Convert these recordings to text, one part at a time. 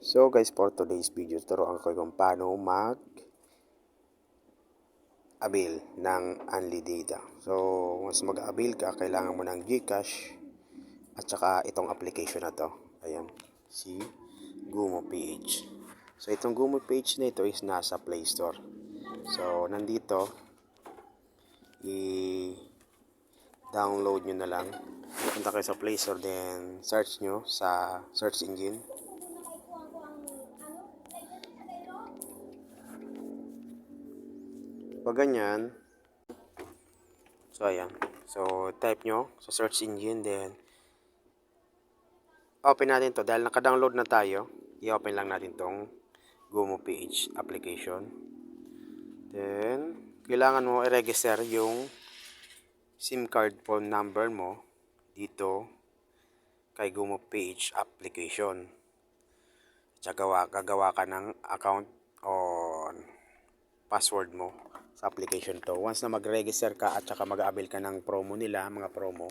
So guys, for today's video, turuan ko kung paano mag-avail ng Unli Data. So, once mag-avail ka, kailangan mo ng GCash at saka itong application na to. Ayan, si Gumo PH. So, itong Gumo PH na ito is nasa Play Store. So, nandito, i-download nyo na lang. Punta kayo sa Play Store, then search nyo sa search engine. Pag ganyan, so ayan, so type nyo sa search engine, then open natin to. Dahil naka-download na tayo, i-open lang natin tong Gumo PH application. Then kailangan mo i-register yung SIM card phone number mo dito kay Gumo PH application. Gagawa ka ng account on password mo sa application to. Once na mag-register ka at saka mag-avail ka ng promo nila, mga promo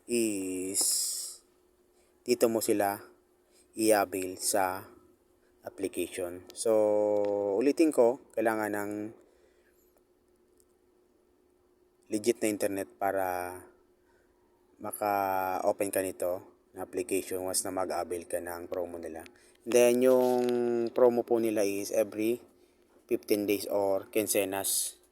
is dito mo sila i-avail sa application. So, ulitin ko, kailangan ng legit na internet para maka-open ka nito na application once na mag-avail ka ng promo nila. Then, yung promo po nila is every 15 days or quincenas.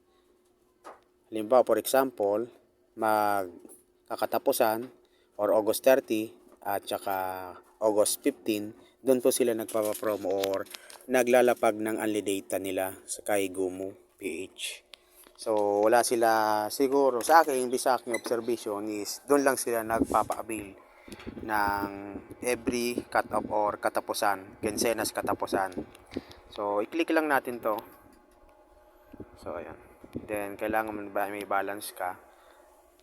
Halimbawa, for example, magkakatapusan or August 30 at saka August 15, doon po sila nagpapapromo or naglalapag ng unli data nila sa kay Gumo PH. So, wala sila, siguro sa akin, sa aking observation is doon lang sila nagpapa-avail ng every cut-off or katapusan, quincenas katapusan. So, i-click lang natin to. So, ayan. Then, kailangan mo ba may balance ka.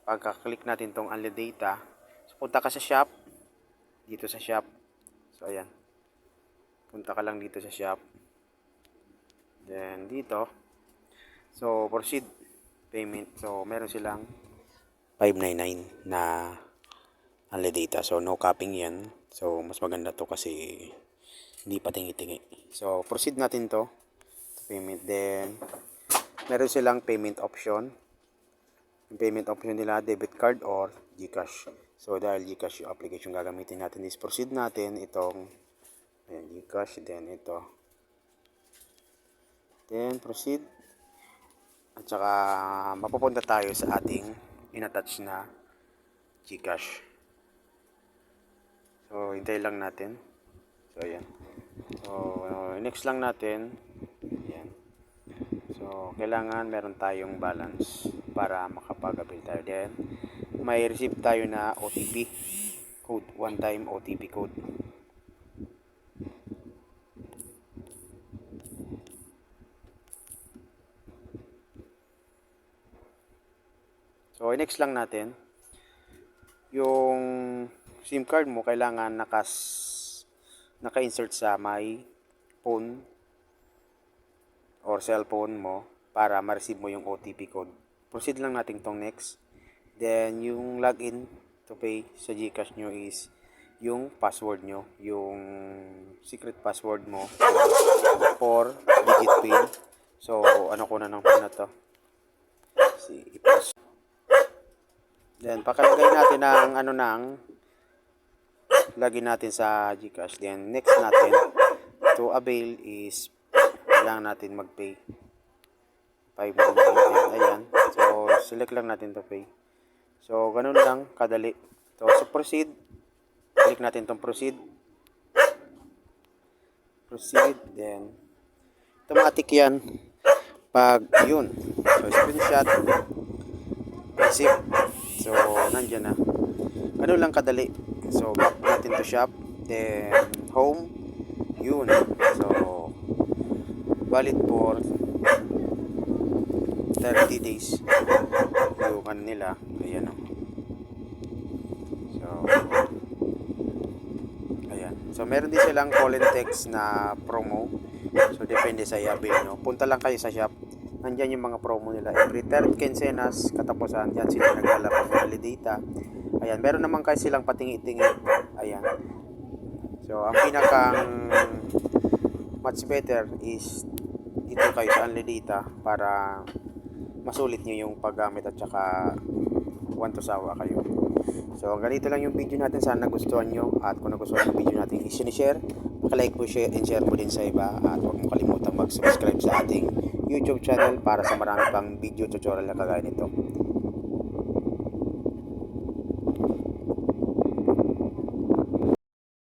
Pagka-click natin tong unli data, so, punta ka sa shop. Dito sa shop. So, ayan. Punta ka lang dito sa shop. Then, dito. So, proceed payment. So, meron silang 599 na unli data. So, no capping yan. So, mas maganda to kasi hindi pa tingi-tingi. So, proceed natin to payment. Then, meron silang payment option. Yung payment option nila, debit card or GCash. So, dahil GCash yung application gagamitin natin is proceed natin itong ayan, GCash. Then, ito. Then, proceed. At saka, mapupunta tayo sa ating in-attach na GCash. So, hintay lang natin. So, ayan. So, next lang natin. Ayan. So, kailangan meron tayong balance para makapag-avail tayo. Then, may receive tayo na OTP code, one time OTP code. So, next lang natin. Yung SIM card mo kailangan naka-insert sa my phone or cellphone mo para ma-receive mo yung OTP code. Proceed lang natin tong next. Then, yung login to pay sa GCash nyo is yung password nyo. Yung secret password mo for digit pin. So, ano ko na ng pin na to. Then, pakalagay natin ng login natin sa GCash. Then, next natin to avail is kailangan natin mag-pay 599. Ayan. So, select lang natin to pay. So, ganun lang kadali. So, proceed. Click natin tong proceed. Proceed. Then, automatic yan. Pag yun. So, screenshot. Receive. So, nandyan na. Ganun lang kadali. So, back natin to shop. Then, home. Yun. So, valid for 30 days yung ano nila. Ayan o. So, ayan. So, meron din silang call and text na promo. So, depende sa i-avail nyo. Punta lang kayo sa shop. Nandyan yung mga promo nila. Every 3rd quincenas katapusan. Yan sila naglalapag ng unli data. Ayan. Meron naman kayo silang patingi-tingi. Ayan. So, ang pinakang much better is dito kayo sa Only Data para masulit nyo yung paggamit at saka want to sawa kayo. So ganito lang yung video natin, sana nagustuhan nyo, at kung nagustuhan yung video natin i-share, like po, share and share po din sa iba, at huwag mong kalimutan mag-subscribe sa ating YouTube channel para sa marami pang video tutorial na kagaya nito.